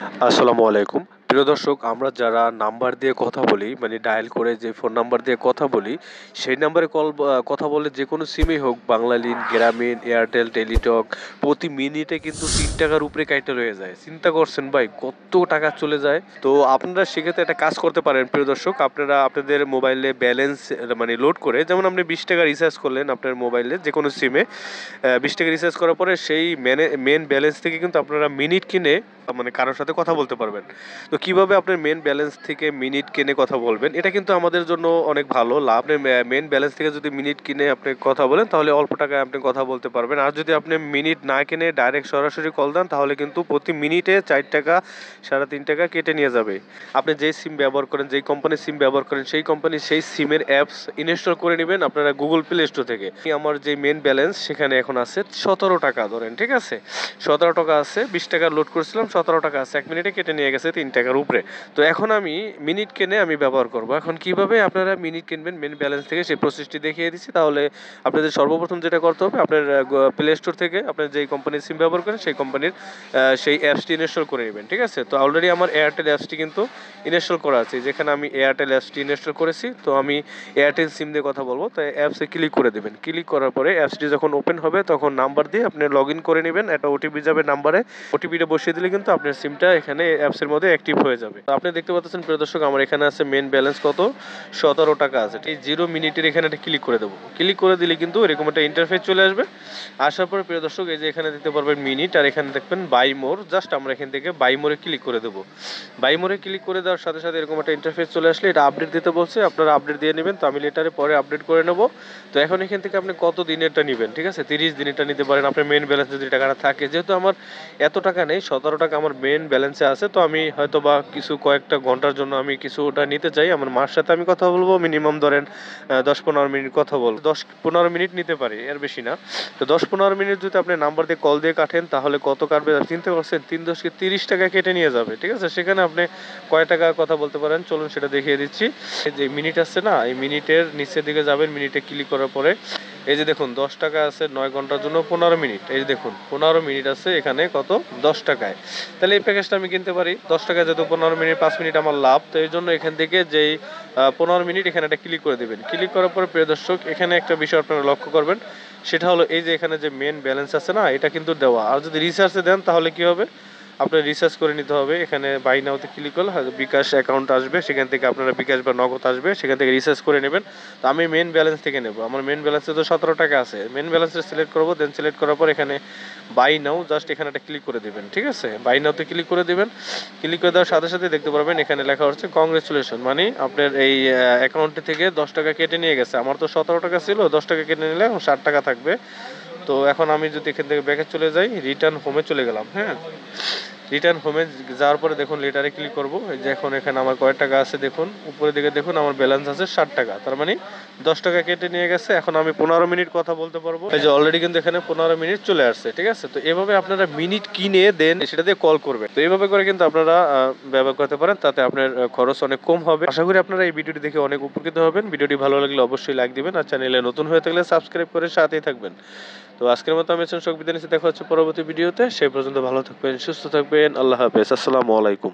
আসসালামু আলাইকুম। প্রিয় দর্শক, আমরা যারা নাম্বার দিয়ে কথা বলি, মানে ডায়াল করে যে ফোন নাম্বার দিয়ে কথা বলি, সেই নাম্বারে কথা বলে যে কোনো সিমই হোক, বাংলালিংক, গ্রামীণ, এয়ারটেল, টেলিটক, প্রতি মিনিটে কিন্তু ৳৩ উপরে কাইটা রয়ে যায়। চিন্তা করছেন ভাই কত টাকা চলে যায়? তো আপনারা সেক্ষেত্রে একটা কাজ করতে পারেন প্রিয় দর্শক। আপনারা আপনাদের মোবাইলে ব্যালেন্স মানে লোড করে, যেমন আপনি ৳20 রিচার্জ করলেন আপনার মোবাইলে যেকোনো সিমে। ৳20 রিচার্জ করার পরে সেই মেন ব্যালেন্স থেকে কিন্তু আপনারা মিনিট কিনে মানে কারোর সাথে কথা বলতে পারবেন। তো কিভাবে আপনার মেন ব্যালেন্স থেকে মিনিট কিনে কথা বলবেন, এটা কিন্তু আমাদের জন্য অনেক ভালো লাভ। আপনি মেন ব্যালেন্স থেকে যদি মিনিট কিনে আপনি কথা বলেন তাহলে অল্প টাকায় আপনি কথা বলতে পারবেন। আর যদি আপনি মিনিট না কিনে ডাইরেক্ট সরাসরি কল দেন তাহলে কিন্তু প্রতি মিনিটে ৳4 ৳3.5 কেটে নিয়ে যাবে। আপনি যেই সিম ব্যবহার করেন, যেই কোম্পানির সিম ব্যবহার করেন, সেই কোম্পানির সেই সিমের অ্যাপস ইনস্টল করে নেবেন আপনারা গুগল প্লে স্টোর থেকে। আমার যে মেন ব্যালেন্স সেখানে এখন আছে ৳17 ধরেন, ঠিক আছে? ৳17 আছে, ৳20 লোড করেছিলাম, ৳17 আছে। ১ মিনিটে কেটে নিয়ে গেছে ৳3 উপরে। তো এখন আমি মিনিট কিনে আমি ব্যবহার করব। এখন কিভাবে আপনারা মিনিট কিনবেন মেন ব্যালেন্স থেকে সেই প্রসেসটি দেখিয়ে দিচ্ছি। তাহলে আপনাদের সর্বপ্রথম যেটা করতে হবে, আপনার প্লে স্টোর থেকে আপনার যেই কোম্পানির সিম ব্যবহার করেন সেই কোম্পানির সেই অ্যাপসটি ইনস্টল করে নেবেন, ঠিক আছে? তো অলরেডি আমার এয়ারটেল অ্যাপসটি কিন্তু ইনস্টল করা আছে। যেখানে আমি এয়ারটেল অ্যাপসটি ইনস্টল করেছি, তো আমি এয়ারটেল সিম দিয়ে কথা বলবো। তো অ্যাপসে ক্লিক করে দেবেন। ক্লিক করার পরে অ্যাপসটি যখন ওপেন হবে তখন নাম্বার দিয়ে আপনি লগ ইন করে নেবেন। একটা ওটিপি যাবে নাম্বারে। ওটিপিটা বসিয়ে দিলে কিন্তু আপনার সিমটা এখানে অ্যাপসের মধ্যে অ্যাক্টিভ হয়ে যাবে। তো আপনি দেখতে পাচ্ছেন প্রিয় দর্শক, আমার এখানে আছে মেন ব্যালেন্স কত, ৳17 আছে। এই 0 মিনিটের এখানে একটা ক্লিক করে দেবো। ক্লিক করে দিলে কিন্তু এরকম একটা ইন্টারফেস চলে আসবে। আসার পরে প্রিয় দর্শক, এই যে এখানে দিতে পারবেন মিনিট, আর এখানে দেখবেন বাই মোর। জাস্ট আমরা এখান থেকে বাই মোরে ক্লিক করে দেবো। বাই মোরে ক্লিক করে দেওয়ার সাথে সাথে এরকম একটা ইন্টারফেস চলে আসলে এটা আপডেট দিতে বলছে, আপনারা আপডেট দিয়ে নেবেন। তো আমি লেটারে পরে আপডেট করে নেবো। তো এখন এখান থেকে আপনি কত দিনেরটা নেবেন, ঠিক আছে? 30 দিনেরটা নিতে পারেন। আপনার মেন ব্যালেন্স যদি টাকাটা থাকে, যেহেতু আমার এত টাকা নেই, ৳17 আমার মেন ব্যালেন্সে আছে। তো আমি হয়তো বা কয়েকটা ঘন্টার জন্য আমি কিছুটা নিতে চাই। আমার মার সাথে আমি কথা বলবো, মিনিমাম ধরেন 10-15 মিনিট কথা বলবো। 10-15 মিনিট নিতে পারি, এর বেশি না। তো 10-15 মিনিট যদি আপনি নাম্বার দিয়ে কল দিয়ে কাটেন তাহলে কত কাটবে চিন্তা করছেন? 3×10 = ৳30 কেটে নিয়ে যাবে, ঠিক আছে? সেখানে আপনি কয় টাকা কথা বলতে পারেন চলুন সেটা দেখিয়ে দিচ্ছি। এই যে মিনিট আছে না, এই মিনিটের নিচের দিকে যাবেন। মিনিটে ক্লিক করার পরে এই যে দেখুন ৳10 আছে 9 ঘন্টার জন্য 15 মিনিট। এই যে দেখুন 15 মিনিট আছে এখানে কত, ৳10। তাহলে এই প্যাকেজটা আমি কিনতে পারি ৳10, যেহেতু 15 মিনিট 5 মিনিট আমার লাভ। তো এই জন্য এখান থেকে যেই 15 মিনিট এখানে একটা ক্লিক করে দেবেন। ক্লিক করার পরে প্রিয় দর্শক, এখানে একটা বিষয় আপনারা লক্ষ্য করবেন, সেটা হলো এই যে এখানে যে মেন ব্যালেন্স আছে না, এটা কিন্তু দেওয়া। আর যদি রিচার্জে দেন তাহলে কি হবে, আপনার রিচার্জ করে নিতে হবে। এখানে বাই নাওতে ক্লিক করলে হয়তো বিকাশ অ্যাকাউন্ট আসবে, সেখান থেকে আপনারা বিকাশ বা নগদ আসবে, সেখান থেকে রিচার্জ করে নেবেন। তো আমি মেন ব্যালেন্স থেকে নেব। আমার মেন ব্যালেন্সে তো ৳17 আছে। মেন ব্যালেন্সে সিলেক্ট করবো, দেন সিলেক্ট করার পর এখানে বাই নাও, জাস্ট এখানে একটা ক্লিক করে দেবেন, ঠিক আছে? বাই নাওতে ক্লিক করে দেবেন। ক্লিক করে দেওয়ার সাথে সাথে দেখতে পারবেন এখানে লেখা হচ্ছে কংগ্রেচুলেশন, মানে আপনার এই অ্যাকাউন্ট থেকে ৳10 কেটে নিয়ে গেছে। আমার তো ৳17 ছিল, ৳10 কেটে নিলে এখন ৳60 থাকবে। তো এখন আমি যদি এখান থেকে ব্যাকে চলে যাই, রিটার্ন হোমে চলে গেলাম, হ্যাঁ? রিটার্ন হোমে যাওয়ার পরে দেখুন লেটারে ক্লিক করবো। এই যে এখন এখানে আমার কয় টাকা আছে দেখুন, উপরের দিকে দেখুন আমার ব্যালেন্স আছে ৳60। তার মানে ৳10 কেটে নিয়ে গেছে। এখন আমি 15 মিনিট কথা বলতে পারবো। এই যে অলরেডি কিন্তু এখানে 15 মিনিট চলে আসছে, ঠিক আছে? তো এভাবে আপনারা মিনিট কিনে দেন সেটা দিয়ে কল করবেন। তো এইভাবে করে কিন্তু আপনারা ব্যবহার করতে পারেন, তাতে আপনার খরচ অনেক কম হবে। আশা করি আপনারা এই ভিডিওটি দেখে অনেক উপকৃত হবেন। ভিডিওটি ভালো লাগলে অবশ্যই লাইক দিবেন, আর চ্যানেলে নতুন হয়ে থাকলে সাবস্ক্রাইব করে সাথেই থাকবেন। তো আজকের মতো আমি বিদায় নিচ্ছি। দেখা হচ্ছে পরবর্তী ভিডিওতে। সেই পর্যন্ত ভালো থাকবেন, সুস্থ থাকবেন। আল্লাহ হাফেজ। আসসালামু আলাইকুম।